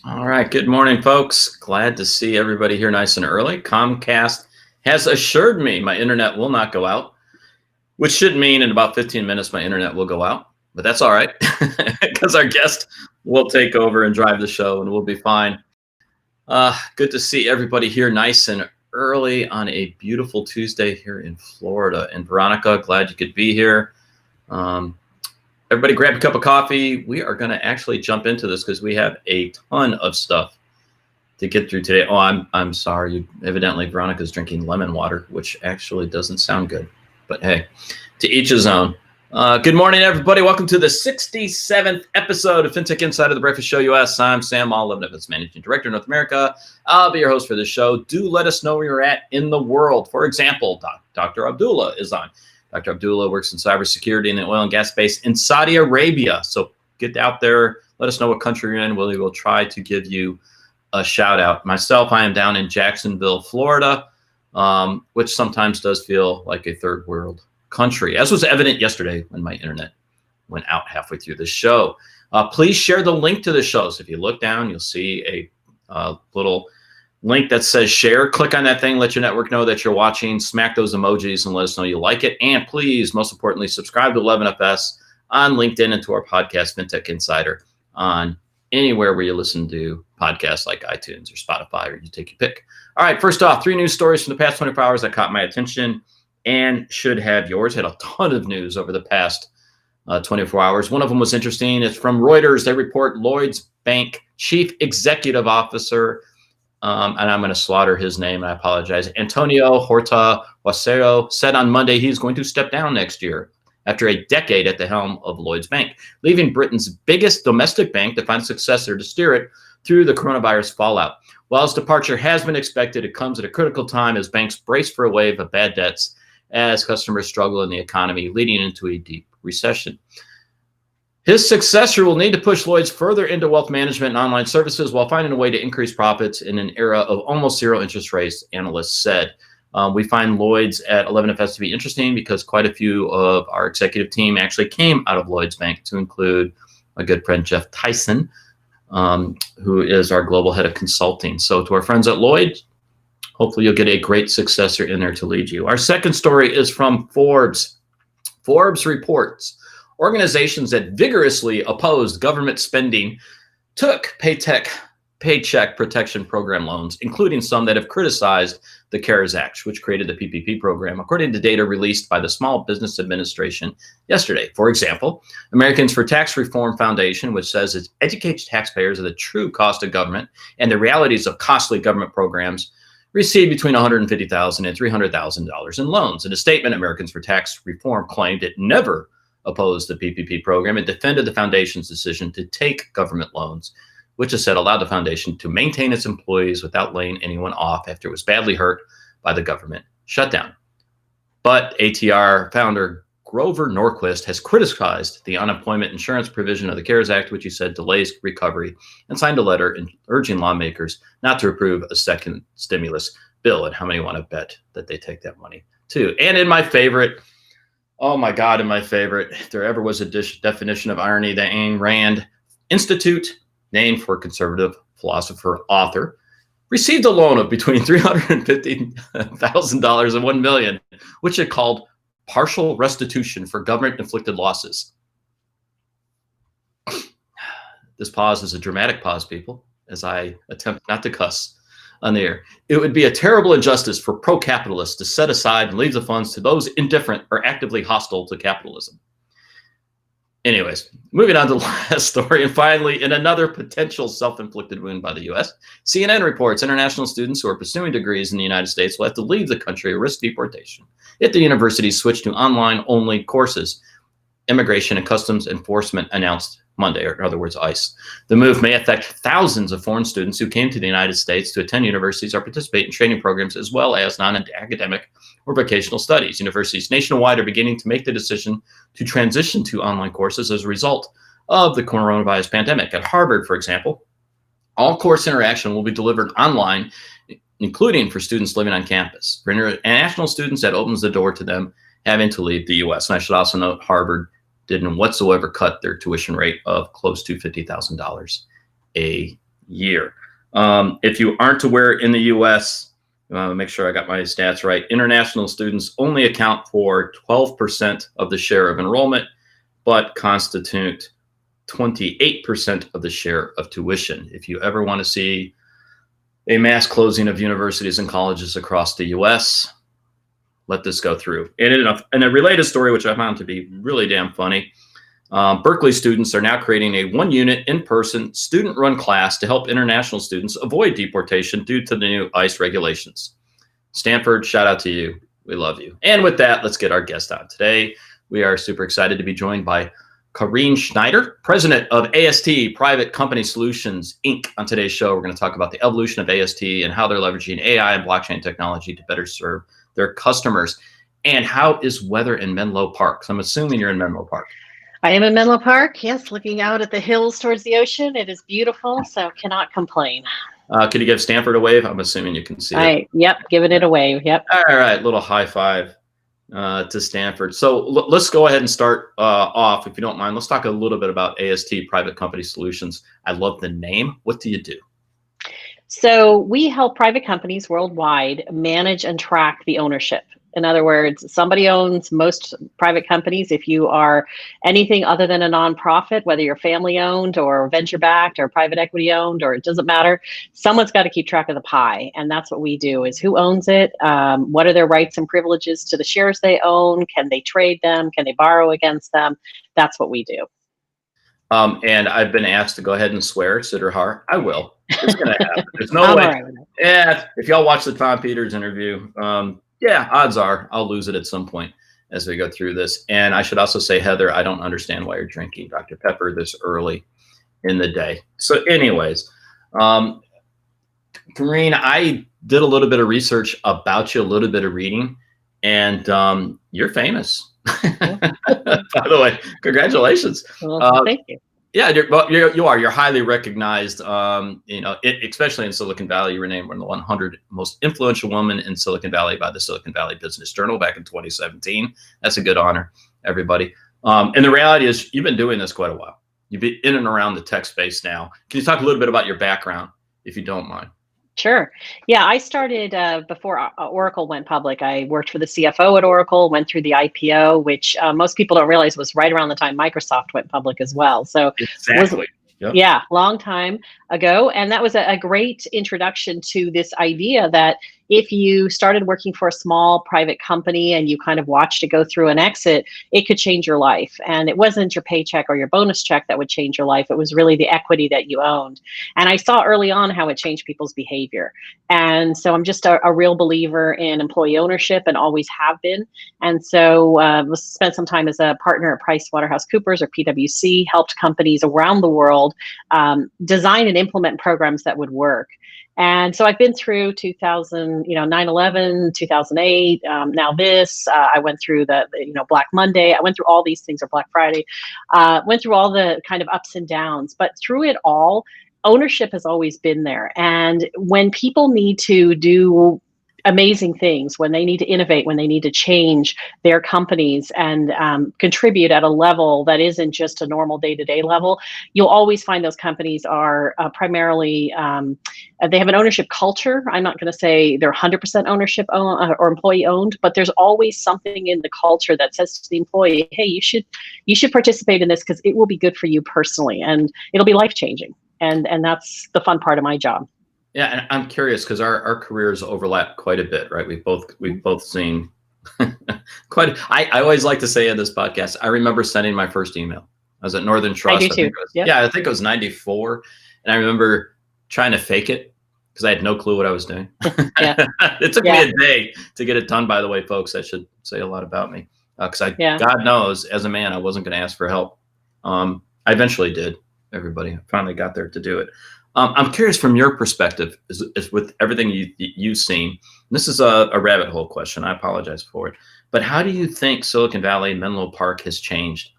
All right. Good morning, folks. Glad to see everybody here nice and early. Comcast has assured me my internet will not go out, which should mean in about 15 minutes my internet will go out. But that's all right because our guest will take over and drive the show and we'll be fine. Good to see everybody here nice and early on a beautiful Tuesday here in Florida. And Veronica, glad you could be here. Um, Everybody grab a cup of coffee. We are going to actually jump into this because we have a ton of stuff to get through today. Oh, I'm sorry. Evidently, Veronica's drinking lemon water, which actually doesn't sound good. But hey, to each his own. Good morning, everybody. Welcome to the 67th episode of FinTech Insider, the Breakfast Show US. I'm Sam Maule, Lebanon's Managing Director, North America. I'll be your host for the show. Do let us know where you're at in the world. For example, Dr. Abdullah is on. Dr. Abdullah works in cybersecurity in the oil and gas space in Saudi Arabia. So get out there. Let us know what country you're in. We will try to give you a shout out. Myself, I am down in Jacksonville, Florida, which sometimes does feel like a third world country, as was evident yesterday when my internet went out halfway through the show. Please share the link to the show. So if you look down, you'll see a little link that says share. Click on that thing, let your network know that you're watching, smack those emojis and let us know you like it. And please, most importantly, subscribe to 11FS on LinkedIn and to our podcast, FinTech Insider, on anywhere where you listen to podcasts like iTunes or Spotify, or you take your pick. All right, first off, 3 news stories from the past 24 hours that caught my attention and should have yours. Had a ton of news over the past 24 hours. One of them was interesting. It's from Reuters. They report Lloyd's Bank Chief Executive Officer, and I'm going to slaughter his name, and I apologize, Antonio Horta Wasero, said on Monday he's going to step down next year after a decade at the helm of Lloyd's Bank, leaving Britain's biggest domestic bank to find a successor to steer it through the coronavirus fallout. While his departure has been expected, it comes at a critical time as banks brace for a wave of bad debts as customers struggle in the economy, leading into a deep recession. His successor will need to push Lloyd's further into wealth management and online services while finding a way to increase profits in an era of almost zero interest rates, analysts said. We find Lloyd's at 11FS to be interesting because quite a few of our executive team actually came out of Lloyd's Bank, to include my good friend Jeff Tyson, who is our global head of consulting. So to our friends at Lloyd, hopefully you'll get a great successor in there to lead you. Our second story is from Forbes. Forbes reports organizations that vigorously opposed government spending took Paycheck Protection Program loans, including some that have criticized the CARES Act, which created the PPP program, according to data released by the Small Business Administration yesterday. For example, Americans for Tax Reform Foundation, which says it educates taxpayers of the true cost of government and the realities of costly government programs, received between $150,000 and $300,000 in loans. In a statement, Americans for Tax Reform claimed it never opposed the PPP program and defended the foundation's decision to take government loans, which it said allowed the foundation to maintain its employees without laying anyone off after it was badly hurt by the government shutdown. But ATR founder Grover Norquist has criticized the unemployment insurance provision of the CARES Act, which he said delays recovery, and signed a letter urging lawmakers not to approve a second stimulus bill. And how many want to bet that they take that money too? And in my favorite, oh my God, in my favorite, if there ever was a definition of irony, the Ayn Rand Institute, named for conservative philosopher author, received a loan of between $350,000 and $1 million, which it called partial restitution for government-inflicted losses. This pause is a dramatic pause, people, as I attempt not to cuss on the air. It would be a terrible injustice for pro-capitalists to set aside and leave the funds to those indifferent or actively hostile to capitalism. Anyways, moving on to the last story. And finally, in another potential self-inflicted wound by the U.S., CNN reports international students who are pursuing degrees in the United States will have to leave the country or risk deportation if the universities switch to online-only courses, Immigration and Customs Enforcement announced Monday, or in other words, ICE. The move may affect thousands of foreign students who came to the United States to attend universities or participate in training programs, as well as non-academic or vocational studies. Universities nationwide are beginning to make the decision to transition to online courses as a result of the coronavirus pandemic. At Harvard, for example, all course interaction will be delivered online, including for students living on campus. For international students, that opens the door to them having to leave the U.S. And I should also note Harvard didn't whatsoever cut their tuition rate of close to $50,000 a year. If you aren't aware, in the U.S., make sure I got my stats right, international students only account for 12% of the share of enrollment, but constitute 28% of the share of tuition. If you ever want to see a mass closing of universities and colleges across the U.S., let this go through. And in a related story, which I found to be really damn funny, Berkeley students are now creating a one-unit in-person student-run class to help international students avoid deportation due to the new ICE regulations. Stanford, shout out to you. We love you. And with that, let's get our guest on. Today, we are super excited to be joined by Carine Schneider, president of AST Private Company Solutions, Inc. On today's show, we're going to talk about the evolution of AST and how they're leveraging AI and blockchain technology to better serve their customers. And how is weather in Menlo Park? So I'm assuming you're in Menlo Park. I am in Menlo Park, yes, looking out at the hills towards the ocean. It is beautiful, so cannot complain. Can you give Stanford a wave? I'm assuming you can see it. Yep, giving it a wave, yep. All right, little high five to Stanford. So let's go ahead and start off, if you don't mind. Let's talk a little bit about AST Private Company Solutions. I love the name. What do you do? So we help private companies worldwide manage and track the ownership. In other words, somebody owns most private companies. If you are anything other than a nonprofit, whether you're family owned or venture backed or private equity owned, or it doesn't matter, someone's got to keep track of the pie. And that's what we do, is who owns it? What are their rights and privileges to the shares they own? Can they trade them? Can they borrow against them? That's what we do. And I've been asked to go ahead and swear, Sidr Har. I will. It's going to happen. There's no way. Right, yeah, if y'all watch the Tom Peters interview, yeah, odds are I'll lose it at some point as we go through this. And I should also say, Heather, I don't understand why you're drinking Dr. Pepper this early in the day. So anyways, Karine, I did a little bit of research about you, a little bit of reading, and you're famous. By the way, congratulations. Well, thank you. Yeah, you're highly recognized. Especially in Silicon Valley. You were named one of the 100 most influential women in Silicon Valley by the Silicon Valley Business Journal back in 2017. That's a good honor, everybody. And the reality is, you've been doing this quite a while. You've been in and around the tech space now. Can you talk a little bit about your background, if you don't mind? Sure. Yeah, I started before Oracle went public. I worked for the CFO at Oracle, went through the IPO, which most people don't realize was right around the time Microsoft went public as well. So exactly. Yep. Yeah, long time ago. And that was a great introduction to this idea that if you started working for a small private company and you kind of watched it go through an exit, it could change your life. And it wasn't your paycheck or your bonus check that would change your life. It was really the equity that you owned. And I saw early on how it changed people's behavior. And so I'm just a real believer in employee ownership and always have been. And so spent some time as a partner at PricewaterhouseCoopers, or PwC, helped companies around the world design and implement programs that would work. And so I've been through 9/11, 2008, now this. I went through the Black Monday. I went through all these things, or Black Friday. Went through all the kind of ups and downs. But through it all, ownership has always been there. And when people need to do amazing things, when they need to innovate, when they need to change their companies and contribute at a level that isn't just a normal day-to-day level, you'll always find those companies are primarily, they have an ownership culture. I'm not going to say they're 100% ownership or employee owned, but there's always something in the culture that says to the employee, hey, you should participate in this because it will be good for you personally and it'll be life-changing. And that's the fun part of my job. Yeah, and I'm curious because our careers overlap quite a bit, right? We've both seen quite. I always like to say in this podcast, I remember sending my first email. I was at Northern Trust. I do too. Yeah, I think it was 94, and I remember trying to fake it because I had no clue what I was doing. It took me a day to get it done. By the way, folks, that should say a lot about me because God knows, as a man, I wasn't going to ask for help. I eventually did. Everybody finally got there to do it. I'm curious from your perspective, is with everything you've seen. This is a rabbit hole question. I apologize for it. But how do you think Silicon Valley, Menlo Park has changed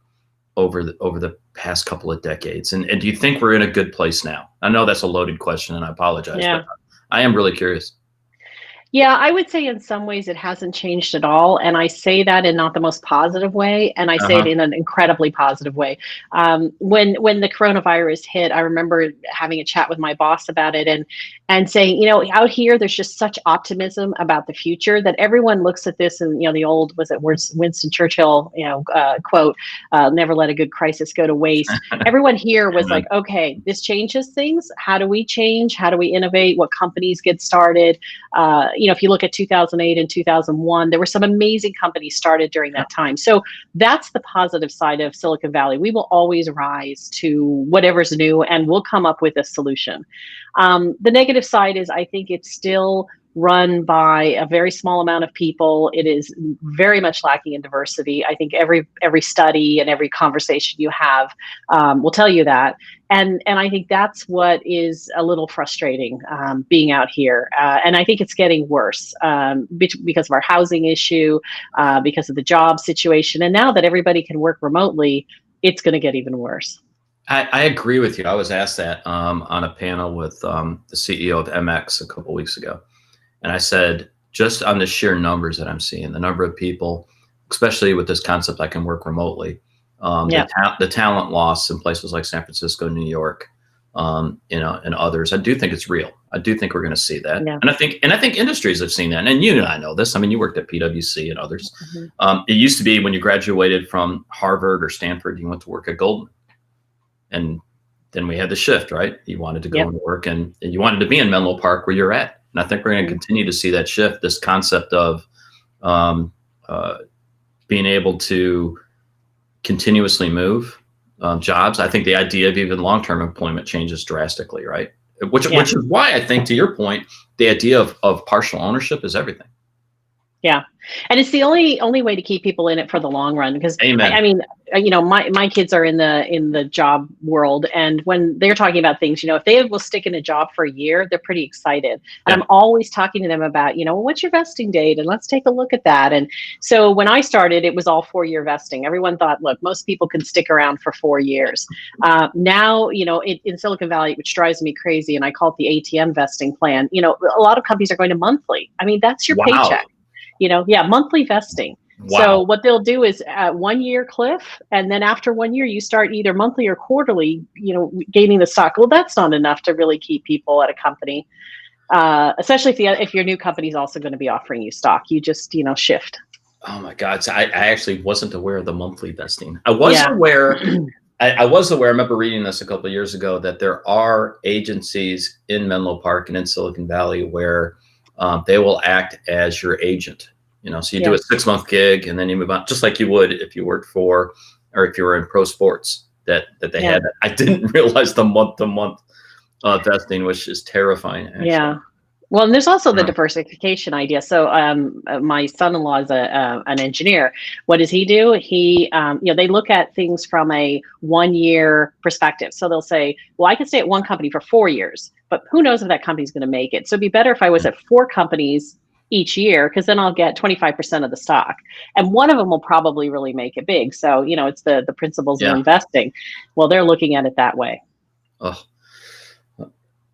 over the past couple of decades? And do you think we're in a good place now? I know that's a loaded question, and I apologize. Yeah. But I am really curious. Yeah, I would say in some ways it hasn't changed at all. And I say that in not the most positive way. And I say it Uh-huh. in an incredibly positive way. When the coronavirus hit, I remember having a chat with my boss about it and saying, out here, there's just such optimism about the future that everyone looks at this and, the old, was it Winston Churchill, quote, never let a good crisis go to waste. Everyone here was like, Amen. okay, this changes things. How do we change? How do we innovate? What companies get started? If you look at 2008 and 2001, there were some amazing companies started during Yeah. that time. So that's the positive side of Silicon Valley. We will always rise to whatever's new and we'll come up with a solution. The negative side is I think it's still run by a very small amount of people. It is very much lacking in diversity. I think every study and every conversation you have will tell you that. And I think that's what is a little frustrating being out here. And I think it's getting worse because of our housing issue, because of the job situation. And now that everybody can work remotely, it's going to get even worse. I agree with you. I was asked that on a panel with the CEO of MX a couple weeks ago. And I said, just on the sheer numbers that I'm seeing, the number of people, especially with this concept I can work remotely, Yeah. the talent loss in places like San Francisco, New York, and others, I do think it's real. I do think we're going to see that, Yeah. and I think industries have seen that. And you and I know this. I mean, you worked at PwC and others. Mm-hmm. It used to be when you graduated from Harvard or Stanford, you went to work at Goldman, and then we had the shift, right? You wanted to go Yep. and work, and you wanted to be in Menlo Park where you're at. And I think we're going to continue to see that shift. This concept of um, being able to continuously move jobs. I think the idea of even long-term employment changes drastically, right? Which is why I think, to your point, the idea of partial ownership is everything. Yeah. And it's the only way to keep people in it for the long run. Because Amen. I mean, my kids are in the job world, and when they're talking about things, if they will stick in a job for a year, they're pretty excited. And I'm always talking to them about, what's your vesting date, and let's take a look at that. And so when I started, it was all 4-year vesting. Everyone thought, look, most people can stick around for 4 years. Now, in Silicon Valley, which drives me crazy, and I call it the ATM vesting plan. A lot of companies are going to monthly. I mean, that's your paycheck. Monthly vesting. Wow. So what they'll do is 1 year cliff, and then after 1 year, you start either monthly or quarterly, gaining the stock. Well, that's not enough to really keep people at a company, especially if your new company is also going to be offering you stock. You just, shift. Oh my God! So I actually wasn't aware of the monthly vesting. I was aware. I was aware. I remember reading this a couple of years ago that there are agencies in Menlo Park and in Silicon Valley where they will act as your agent. So you do a 6-month gig and then you move on, just like you would if you worked for, or if you were in pro sports. That they had. I didn't realize the month-to-month vesting, which is terrifying. Actually. Yeah. Well, and there's also the diversification idea. So my son-in-law is an engineer. What does he do? He, they look at things from a 1-year perspective. So they'll say, well, I can stay at one company for 4 years, but who knows if that company's going to make it. So it'd be better if I was at 4 companies each year, because then I'll get 25% of the stock. And one of them will probably really make it big. So, it's the principles of investing. Well, they're looking at it that way.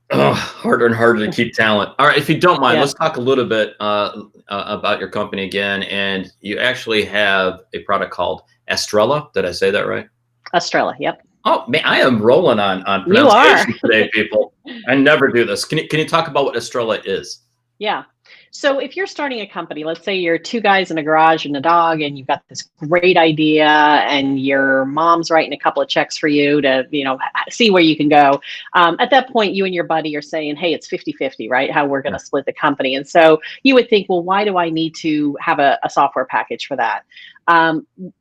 Harder and harder to keep talent. All right, if you don't mind, let's talk a little bit about your company again. And you actually have a product called Estrella. Did I say that right? Estrella, yep. Oh man, I am rolling on pronunciation today, people. I never do this. Can you talk about what Estrella is? Yeah. So if you're starting a company, let's say you're 2 guys in a garage and a dog, and you've got this great idea, and your mom's writing a couple of checks for you to, see where you can go. At that point, you and your buddy are saying, hey, it's 50-50, right? How we're going to split the company. And so you would think, well, why do I need to have a software package for that?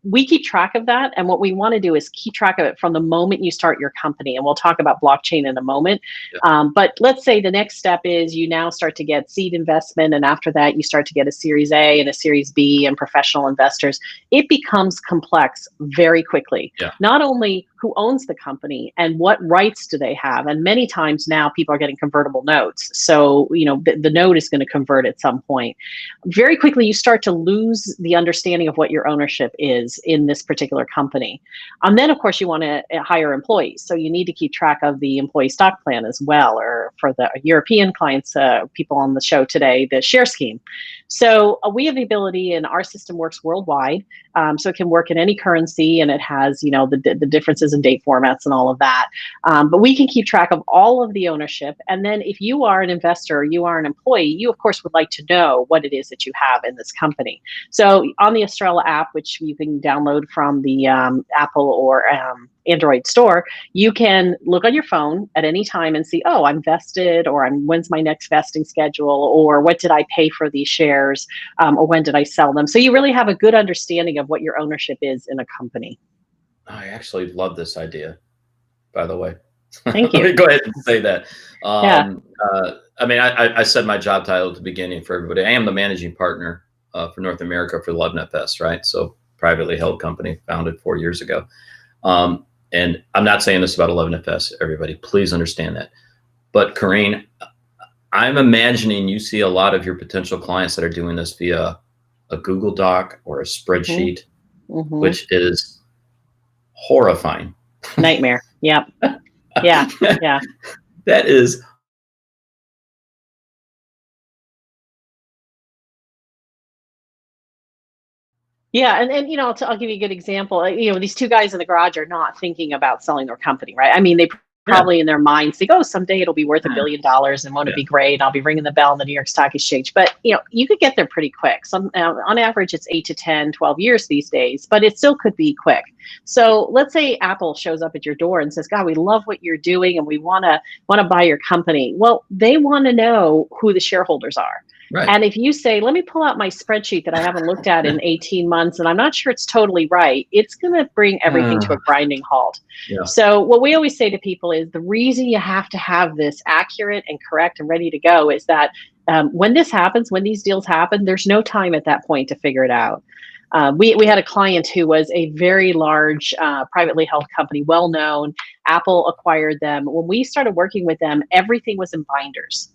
We keep track of that. And what we want to do is keep track of it from the moment you start your company. And we'll talk about blockchain in a moment. But let's say the next step is you now start to get seed investment. And after that, you start to get a Series A and a Series B and professional investors. It becomes complex very quickly. Not only who owns the company and what rights do they have. And many times now people are getting convertible notes. So, the note is going to convert at some point. Very quickly, you start to lose the understanding of what your ownership is in this particular company. And then, of course, you want to hire employees. So you need to keep track of the employee stock plan as well, or for the European clients, people on the show today, the share scheme. So we have the ability, and our system works worldwide. So it can work in any currency, and it has, the differences in date formats and all of that. But we can keep track of all of the ownership. And then if you are an investor, you are an employee, you of course would like to know what it is that you have in this company. So on the Estrella app, which you can download from the Apple or Android store, you can look on your phone at any time and see, oh, I'm vested, or when's my next vesting schedule, or what did I pay for these shares, or when did I sell them? So you really have a good understanding of what your ownership is in a company. I actually love this idea, by the way. Thank you. Let me go ahead and say that. Yeah. I said my job title at the beginning for everybody. I am the managing partner for North America for 11FS, right? So privately held company, founded 4 years ago. And I'm not saying this about 11FS, everybody. Please understand that. But Karine, I'm imagining you see a lot of your potential clients that are doing this via a Google Doc or a spreadsheet, which is horrifying. Nightmare. Yep. Yeah. Yeah. That is. Yeah, and I'll give you a good example. These two guys in the garage are not thinking about selling their company, right? I mean, they probably in their minds think, oh, someday it'll be worth $1 billion, and won't it be great? I'll be ringing the bell on the New York Stock Exchange. But you could get there pretty quick. On average, it's 8 to 10, 12 years these days, but it still could be quick. So let's say Apple shows up at your door and says, God, we love what you're doing, and we want to buy your company. Well, they want to know who the shareholders are. Right. And if you say, let me pull out my spreadsheet that I haven't looked at in 18 months, and I'm not sure it's totally right, it's going to bring everything to a grinding halt. Yeah. So what we always say to people is the reason you have to have this accurate and correct and ready to go is that when this happens, when these deals happen, there's no time at that point to figure it out. We had a client who was a very large privately held company, well known. Apple acquired them. When we started working with them, everything was in binders.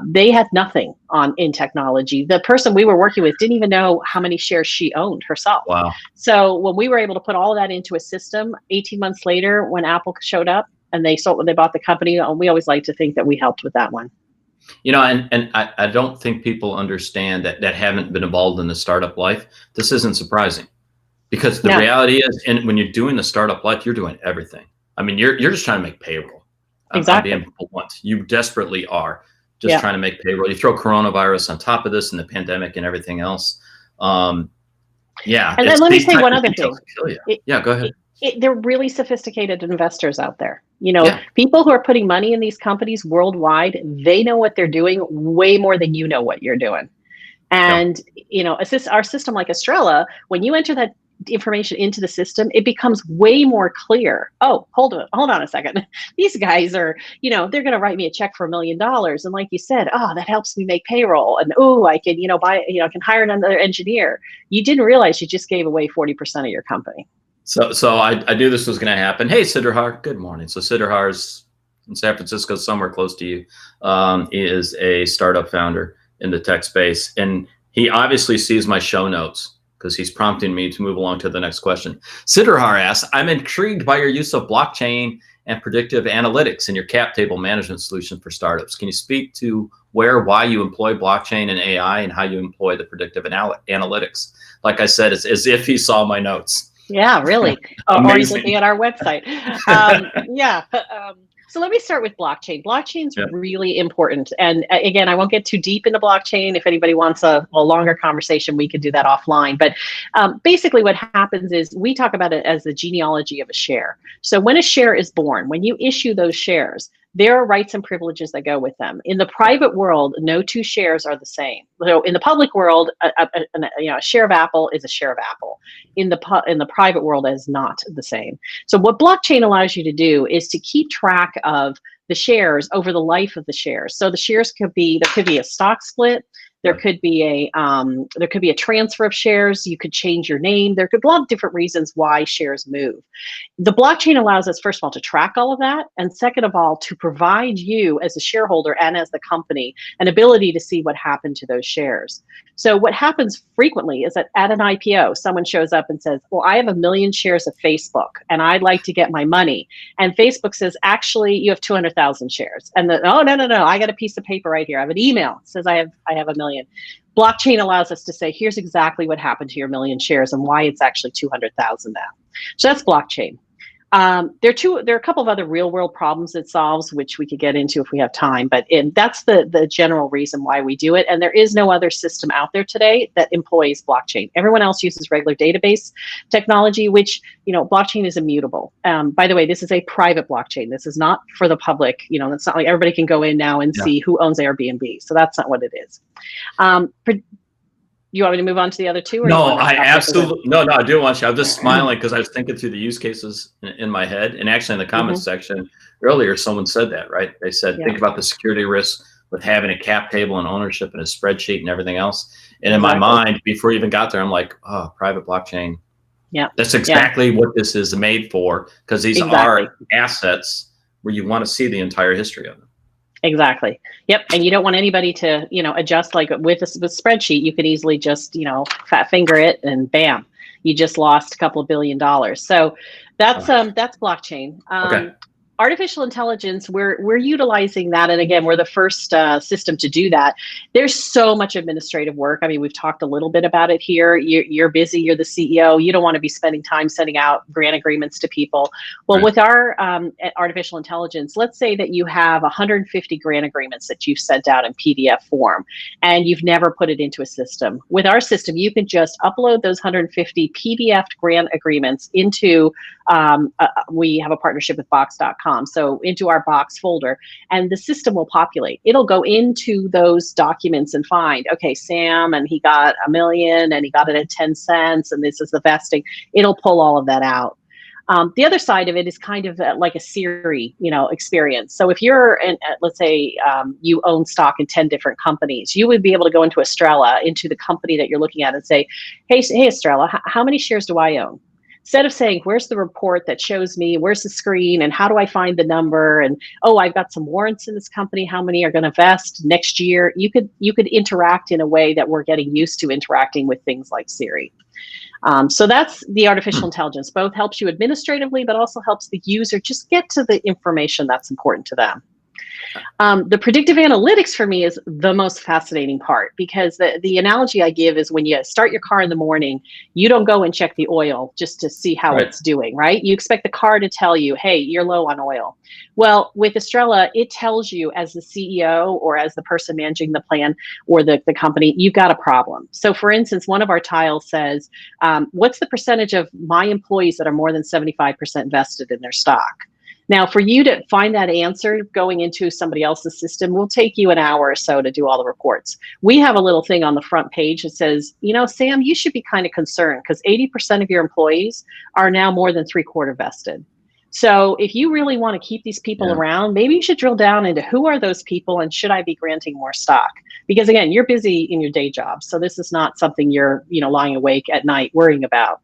They had nothing in technology. The person we were working with didn't even know how many shares she owned herself. Wow. So when we were able to put all of that into a system, 18 months later, when Apple showed up and they bought the company, we always like to think that we helped with that one. And I don't think people understand that haven't been involved in the startup life. This isn't surprising, because the reality is, and when you're doing the startup life, you're doing everything. I mean, you're just trying to make payroll. Exactly. I'm being blunt. You desperately are just trying to make payroll. You throw coronavirus on top of this and the pandemic and everything else. And then let me say one other thing. Go ahead. They're really sophisticated investors out there. People who are putting money in these companies worldwide, they know what they're doing way more than you know what you're doing. And, our system like Estrella, when you enter that information into the system, it becomes way more clear. Oh, hold on a second. These guys are, they're going to write me a check for $1 million. And like you said, oh, that helps me make payroll. And I can, I can hire another engineer. You didn't realize you just gave away 40% of your company. So I knew this was going to happen. Hey, Siddharhar, good morning. So Siddharhar's in San Francisco, somewhere close to you. He is a startup founder in the tech space. And he obviously sees my show notes, because he's prompting me to move along to the next question. Siddharhar asks, I'm intrigued by your use of blockchain and predictive analytics in your cap table management solution for startups. Can you speak to why you employ blockchain and AI, and how you employ the predictive analytics? Like I said, it's as if he saw my notes. Yeah, really. Or he's looking at our website. So let me start with blockchain. Blockchain's really important. And again, I won't get too deep into blockchain. If anybody wants a longer conversation, we could do that offline. But basically what happens is we talk about it as the genealogy of a share. So when a share is born, when you issue those shares, there are rights and privileges that go with them. In the private world, no two shares are the same. So in the public world, a share of Apple is a share of Apple. In the private world, it is not the same. So what blockchain allows you to do is to keep track of the shares over the life of the shares. So the shares there could be a stock split. There could be a transfer of shares. You could change your name. There could be a lot of different reasons why shares move. The blockchain allows us, first of all, to track all of that, and second of all, to provide you as a shareholder and as the company an ability to see what happened to those shares. So what happens frequently is that at an IPO, someone shows up and says, well, I have 1 million shares of Facebook and I'd like to get my money. And Facebook says, actually, you have 200,000 shares. And oh, no, I got a piece of paper right here. I have an email that says I have 1 million. Blockchain allows us to say, here's exactly what happened to your 1 million shares and why it's actually 200,000 now. So that's blockchain. There are a couple of other real world problems it solves, which we could get into if we have time, but that's the general reason why we do it. And there is no other system out there today that employs blockchain. Everyone else uses regular database technology, which, blockchain is immutable. By the way, this is a private blockchain. This is not for the public. It's not like everybody can go in now and see who owns Airbnb. So that's not what it is. You want me to move on to the other two? Or no, I absolutely no. I do want you. I'm just smiling because I was thinking through the use cases in my head, and actually in the comments section earlier, someone said that, right? They said, think about the security risks with having a cap table and ownership and a spreadsheet and everything else. And in my mind, before you even got there, I'm like, oh, private blockchain. Yeah, that's exactly what this is made for, because these are assets where you want to see the entire history of them. Exactly. Yep. And you don't want anybody to, adjust like with a spreadsheet. You could easily just, fat finger it and bam, you just lost a couple of $1 billion. So that's blockchain. Okay. Artificial intelligence, we're utilizing that. And again, we're the first system to do that. There's so much administrative work. I mean, we've talked a little bit about it here. You're busy, you're the CEO. You don't want to be spending time sending out grant agreements to people. Well, with our artificial intelligence, let's say that you have 150 grant agreements that you've sent out in PDF form and you've never put it into a system. With our system, you can just upload those 150 PDF grant agreements into, we have a partnership with Box.com. So into our Box folder, and the system will populate. It'll go into those documents and find, okay, Sam, and he got 1 million and he got it at 10 cents and this is the vesting. It'll pull all of that out. The other side of it is kind of like a Siri, experience. So if you're, let's say you own stock in 10 different companies, you would be able to go into Estrella, into the company that you're looking at and say, hey Estrella, how many shares do I own? Instead of saying, where's the report that shows me, where's the screen, and how do I find the number? And, oh, I've got some warrants in this company. How many are going to vest next year? You could interact in a way that we're getting used to interacting with things like Siri. So that's the artificial intelligence. Both helps you administratively, but also helps the user just get to the information that's important to them. The predictive analytics for me is the most fascinating part, because the analogy I give is when you start your car in the morning, you don't go and check the oil just to see how it's doing, right? You expect the car to tell you, hey, you're low on oil. Well, with Estrella, it tells you as the CEO or as the person managing the plan or the company, you've got a problem. So for instance, one of our tiles says, what's the percentage of my employees that are more than 75% vested in their stock? Now, for you to find that answer going into somebody else's system will take you an hour or so to do all the reports. We have a little thing on the front page that says, Sam, you should be kind of concerned because 80% of your employees are now more than 3/4 vested. So if you really want to keep these people around, maybe you should drill down into who are those people and should I be granting more stock? Because again, you're busy in your day job. So this is not something you're, lying awake at night worrying about.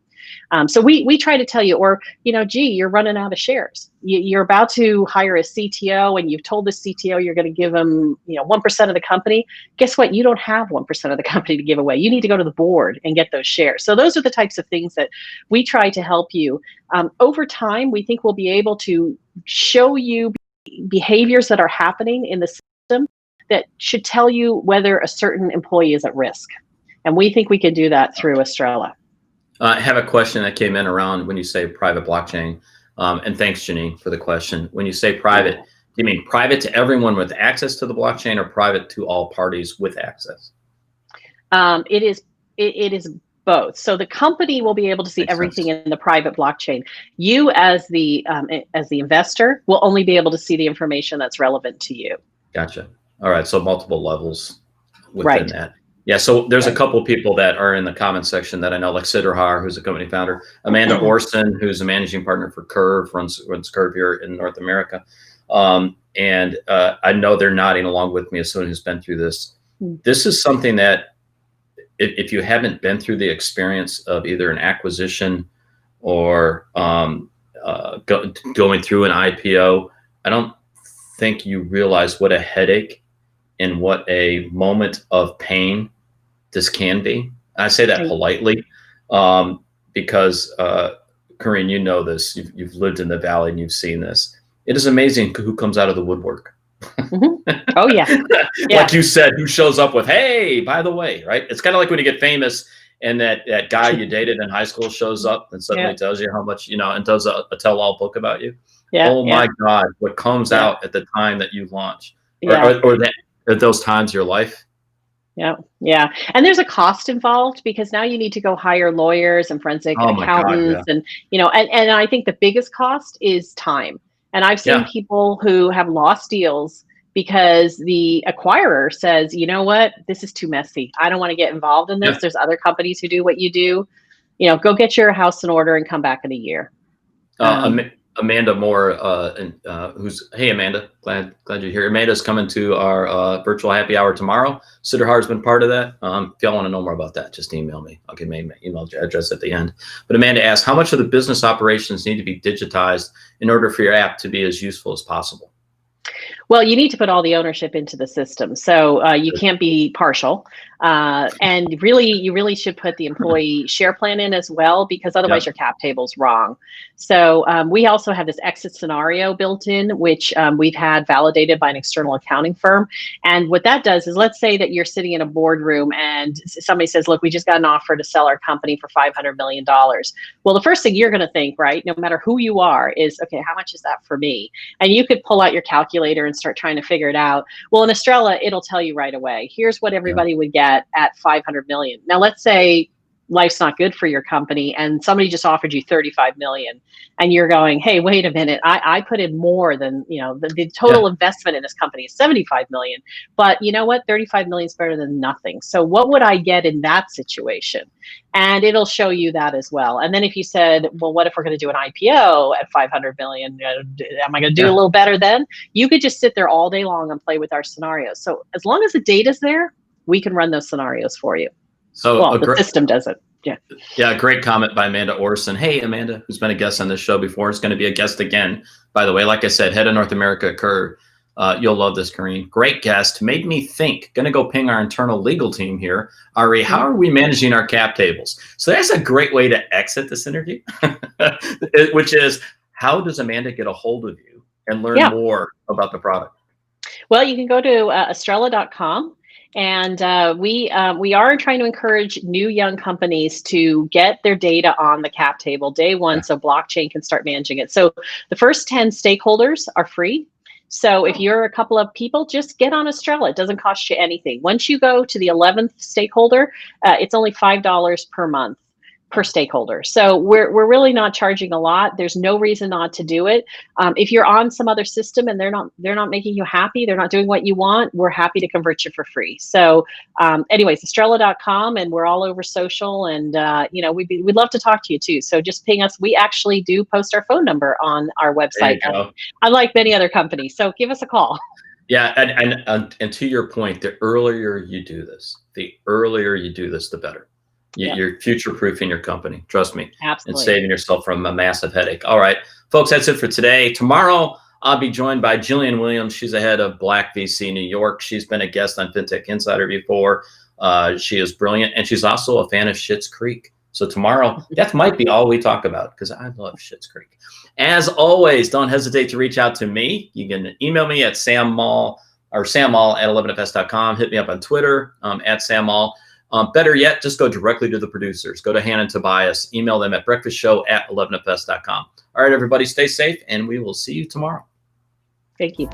So we try to tell you, or, gee, you're running out of shares. You're about to hire a CTO and you've told the CTO you're going to give them, 1% of the company. Guess what? You don't have 1% of the company to give away. You need to go to the board and get those shares. So those are the types of things that we try to help you. Over time, we think we'll be able to show you behaviors that are happening in the system that should tell you whether a certain employee is at risk. And we think we can do that through Estrella. I have a question that came in around when you say private blockchain. And thanks, Janine, for the question. When you say private, do you mean private to everyone with access to the blockchain or private to all parties with access? It is both. So the company will be able to see everything in the private blockchain. You as the investor will only be able to see the information that's relevant to you. Gotcha. All right. So multiple levels within that. Yeah, so there's a couple of people that are in the comments section that I know, like Sid Rahar, who's a company founder, Amanda Orson, who's a managing partner for Curve, runs Curve here in North America. And I know they're nodding along with me as someone who's been through this. this is something that if you haven't been through the experience of either an acquisition or going through an IPO, I don't think you realize what a headache and what a moment of pain this can be. I say that politely because, Karine, you know this. You've lived in the Valley and you've seen this. It is amazing who comes out of the woodwork. Oh, yeah. Like you said, who shows up with, hey, by the way, right? It's kind of like when you get famous and that guy you dated in high school shows up and suddenly tells you how much, and does a tell-all book about you. My God, what comes out at the time that you launch or those times of your life. Yeah. And there's a cost involved because now you need to go hire lawyers and forensic accountants. And, and I think the biggest cost is time. And I've seen people who have lost deals because the acquirer says, you know what, this is too messy. I don't want to get involved in this. There's other companies who do what you do. Go get your house in order and come back in a year. Amanda Moore, hey, Amanda, glad you're here. Amanda's coming to our virtual happy hour tomorrow. Sitterhar's been part of that. If y'all want to know more about that, just email me. I'll give my email address at the end. But Amanda asked, how much of the business operations need to be digitized in order for your app to be as useful as possible? Well, you need to put all the ownership into the system. So you can't be partial. And you really should put the employee share plan in as well, because otherwise your cap table's wrong. So we also have this exit scenario built in, which we've had validated by an external accounting firm. And what that does is, let's say that you're sitting in a boardroom and somebody says, look, we just got an offer to sell our company for $500 million. Well, the first thing you're going to think, right, no matter who you are, is, okay, how much is that for me? And you could pull out your calculator and start trying to figure it out. Well, in Estrella, it'll tell you right away. Here's what everybody would get at 500 million. Now, let's say life's not good for your company and somebody just offered you 35 million and you're going, hey, wait a minute, I put in more than, the total investment in this company is 75 million, but you know what, 35 million is better than nothing. So what would I get in that situation? And it'll show you that as well. And then if you said, well, what if we're going to do an IPO at 500 million? Am I going to do a little better then? You could just sit there all day long and play with our scenarios. So as long as the data's there, we can run those scenarios for you. So the system does it. Yeah, great comment by Amanda Orson. Hey, Amanda, who's been a guest on this show before, is going to be a guest again. By the way, like I said, head of North America occurred. You'll love this, Karine. Great guest. Made me think. Going to go ping our internal legal team here. Ari, how are we managing our cap tables? So that's a great way to exit this interview, which is, how does Amanda get a hold of you and learn more about the product? Well, you can go to Estrella.com. And we are trying to encourage new young companies to get their data on the cap table day one, so blockchain can start managing it. So the first 10 stakeholders are free. So if you're a couple of people, just get on Estrella. It doesn't cost you anything. Once you go to the 11th stakeholder, it's only $5 per month per stakeholder. So we're really not charging a lot. There's no reason not to do it. If you're on some other system and they're not making you happy, they're not doing what you want, we're happy to convert you for free. So anyways, Estrella.com, and we're all over social, and we'd love to talk to you too. So just ping us. We actually do post our phone number on our website, unlike many other companies. So give us a call. Yeah, and to your point, the earlier you do this, the better. You're future-proofing your company, trust me. Absolutely. And saving yourself from a massive headache. All right, folks, that's it for today. Tomorrow, I'll be joined by Jillian Williams. She's the head of Black VC New York. She's been a guest on FinTech Insider before. She is brilliant, and she's also a fan of Schitt's Creek. So tomorrow, that might be all we talk about, because I love Schitt's Creek. As always, don't hesitate to reach out to me. You can email me at Sam Maule at 11fs.com. Hit me up on Twitter at Sam Maule. Better yet, just go directly to the producers. Go to Hannah and Tobias. Email them at breakfastshow@11fs.com. All right, everybody, stay safe, and we will see you tomorrow. Thank you.